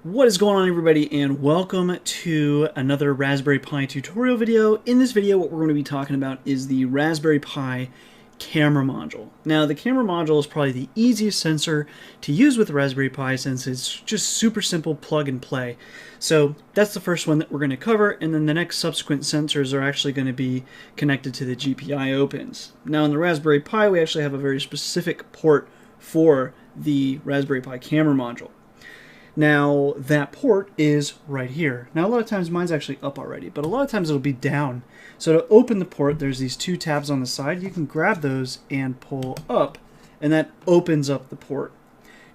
What is going on, everybody, and welcome to another Raspberry Pi tutorial video. In this video, what we're going to be talking about is the Raspberry Pi camera module. Now, the camera module is probably the easiest sensor to use with the Raspberry Pi since it's just super simple plug and play. So that's the first one that we're going to cover, and then the next subsequent sensors are actually going to be connected to the GPIO pins. Now, in the Raspberry Pi, we actually have a very specific port for the Raspberry Pi camera module. Now, that port is right here. Now, a lot of times mine's actually up already, but a lot of times it'll be down. So to open the port, there's these two tabs on the side. You can grab those and pull up, and that opens up the port.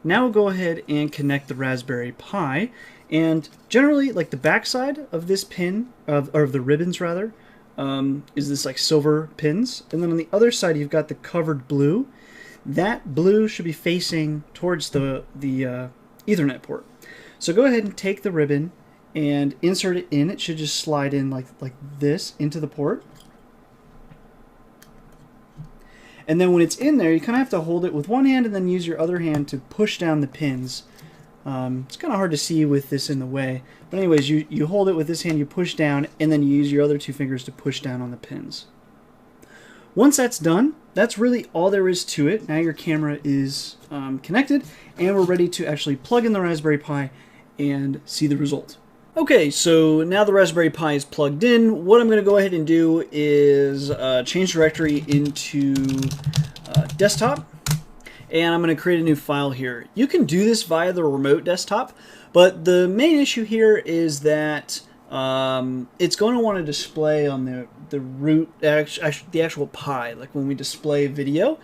Now we'll go ahead and connect the Raspberry Pi, and generally, like the back side of this pin, or of the ribbons rather, is this like silver pins, and then on the other side you've got the covered blue. That blue should be facing towards the Ethernet port. So go ahead and take the ribbon and insert it in. It should just slide in like this into the port. And then when it's in there, you kind of have to hold it with one hand and then use your other hand to push down the pins. It's kind of hard to see with this in the way. But anyways, you hold it with this hand, you push down, and then you use your other two fingers to push down on the pins. Once that's done, that's really all there is to it. Now your camera is connected, and we're ready to actually plug in the Raspberry Pi and see the result. Okay, so now the Raspberry Pi is plugged in. What I'm going to go ahead and do is change directory into desktop, and I'm going to create a new file here. You can do this via the remote desktop, but the main issue here is that it's going to want to display on the root, the actual Pi, like when we display video.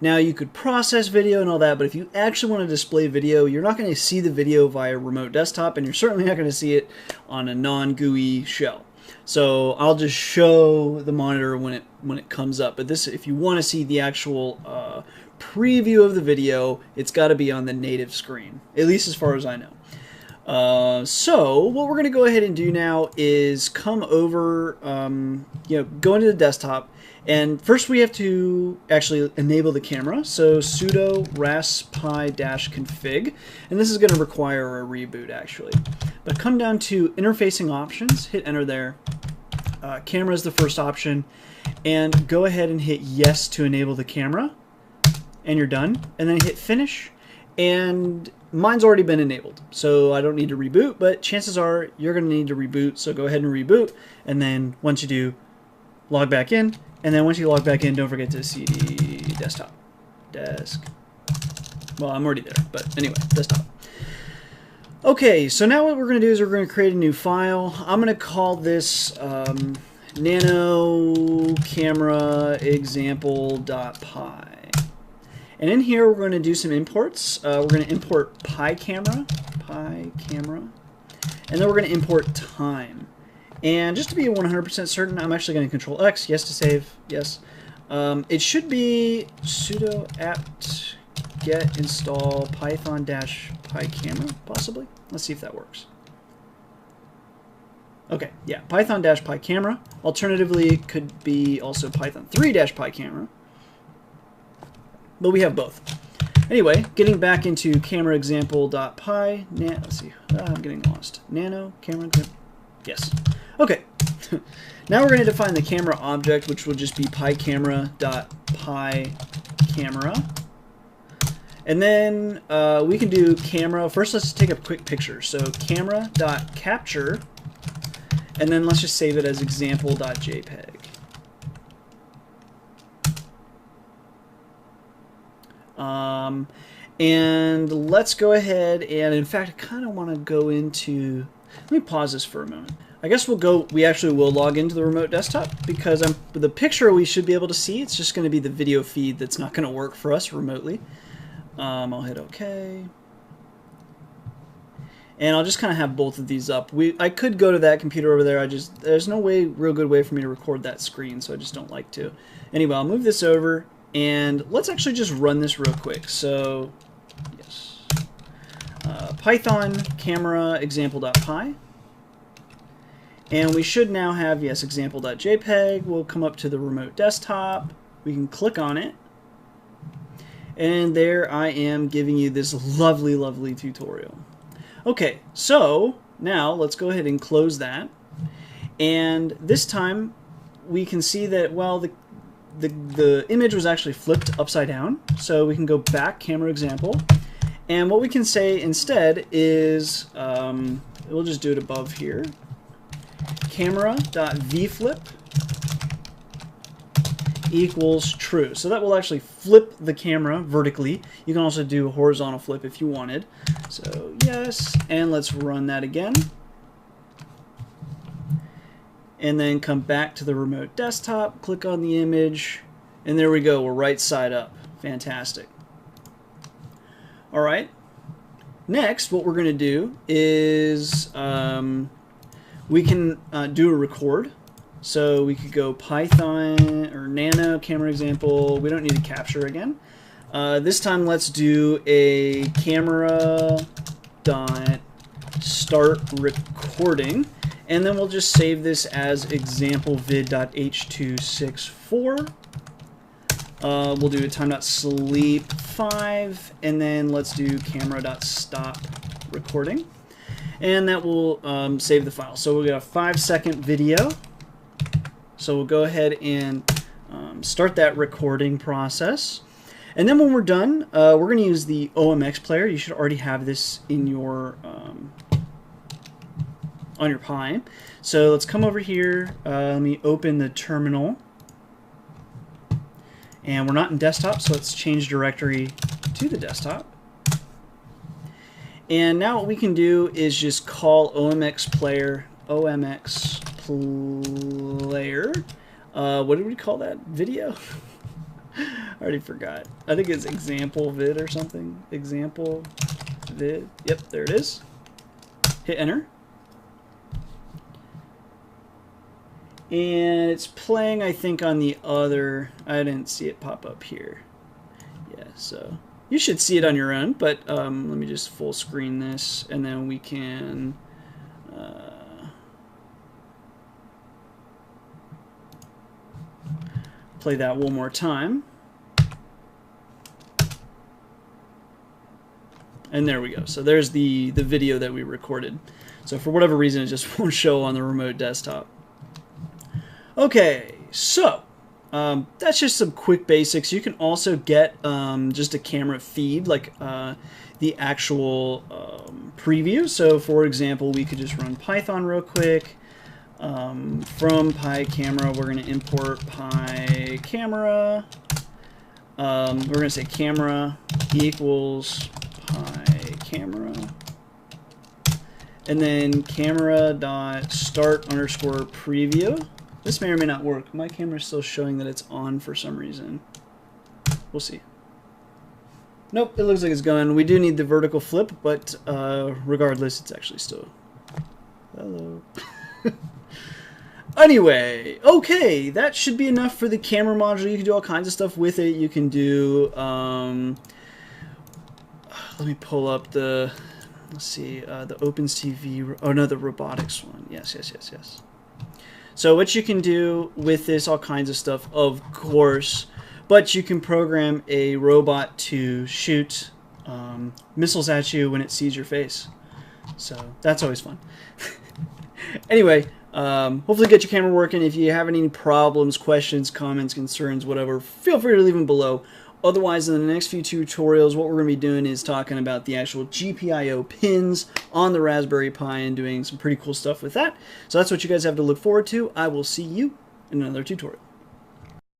Now you could process video and all that, but if you actually want to display video, you're not going to see the video via remote desktop, and you're certainly not going to see it on a non-GUI shell. So I'll just show the monitor when it comes up. But this, if you want to see the actual preview of the video, it's got to be on the native screen, at least as far as I know. So what we're going to go ahead and do now is come over, go into the desktop, and first we have to actually enable the camera. So sudo raspi-config, and this is going to require a reboot actually. But come down to interfacing options, hit enter there. Camera is the first option, and go ahead and hit yes to enable the camera, and you're done. And then hit finish, and mine's already been enabled, so I don't need to reboot, but chances are you're going to need to reboot, so go ahead and reboot, and then once you do, log back in, and then once you log back in, don't forget to cd desktop. Well, I'm already there, but anyway, desktop. Okay, so now what we're going to do is we're going to create a new file. I'm going to call this nano camera example.py. And in here, we're going to do some imports. We're going to import Pi camera, and then we're going to import time. And just to be 100% certain, I'm actually going to control X, yes to save, yes. It should be sudo apt get install python-pi camera, possibly. Let's see if that works. Okay, yeah, python-pi camera. Alternatively, it could be also python3-pi camera. But we have both. Anyway, getting back into camera example.py. Let's see. I'm getting lost. Nano camera. Yes. Okay. Now we're going to define the camera object, which will just be pycamera.py camera. And then we can do camera. First, let's take a quick picture. So camera.capture. And then let's just save it as example.jpg. And let's go ahead and, in fact, I kind of want to go into, let me pause this for a moment. I guess we actually will log into the remote desktop because the picture we should be able to see. It's just going to be the video feed that's not going to work for us remotely. I'll hit OK. And I'll just kind of have both of these up. I could go to that computer over there. There's no real good way for me to record that screen, so I just don't like to. Anyway, I'll move this over. And let's actually just run this real quick. So, yes, Python camera example.py, and we should now have, yes, example.jpg. We'll come up to the remote desktop. We can click on it, And there I am giving you this lovely, lovely tutorial. Okay, so now let's go ahead and close that. And this time we can see that, well, the image was actually flipped upside down. So we can go back, camera example. And what we can say instead is, we'll just do it above here, camera.vflip equals true. So that will actually flip the camera vertically. You can also do a horizontal flip if you wanted. So yes, and let's run that again. And then come back to the remote desktop, click on the image, and there we go, we're right side up. Fantastic. All right. Next, what we're going to do is we can do a record. So we could go Python or Nano camera example. We don't need to capture again. This time let's do a camera dot start recording, and then we'll just save this as example vid.h264. We'll do a time.sleep 5, and then let's do camera.stop recording, and that will save the file. So we'll get a 5-second video. So we'll go ahead and start that recording process. And then when we're done, we're going to use the OMX player. You should already have this in your on your Pi. So let's come over here. Let me open the terminal. And we're not in desktop, so let's change directory to the desktop. And now what we can do is just call OMX player, OMX player. What did we call that? Video? I already forgot. I think it's example vid or something. Example vid. Yep, there it is. Hit enter. And it's playing, I think, on the other. I didn't see it pop up here. Yeah, so you should see it on your own, but let me just full screen this, and then we can play that one more time. And there we go. So there's the video that we recorded. So for whatever reason, it just won't show on the remote desktop. Okay, so that's just some quick basics. You can also get just a camera feed, like the actual preview. So for example, we could just run Python real quick. From PyCamera, we're going to import PyCamera. We're going to say camera equals PyCamera. And then camera.start_preview. This may or may not work. My camera's still showing that it's on for some reason. We'll see. Nope, it looks like it's gone. We do need the vertical flip, but regardless, it's actually still... Hello. Anyway, okay, that should be enough for the camera module. You can do all kinds of stuff with it. You can do... let me pull up the... Let's see, the OpenCV... Oh, no, the robotics one. Yes. So what you can do with this, all kinds of stuff, of course, but you can program a robot to shoot missiles at you when it sees your face. So that's always fun. Anyway, hopefully get your camera working. If you have any problems, questions, comments, concerns, whatever, feel free to leave them below. Otherwise, in the next few tutorials, what we're going to be doing is talking about the actual GPIO pins on the Raspberry Pi and doing some pretty cool stuff with that. So that's what you guys have to look forward to. I will see you in another tutorial.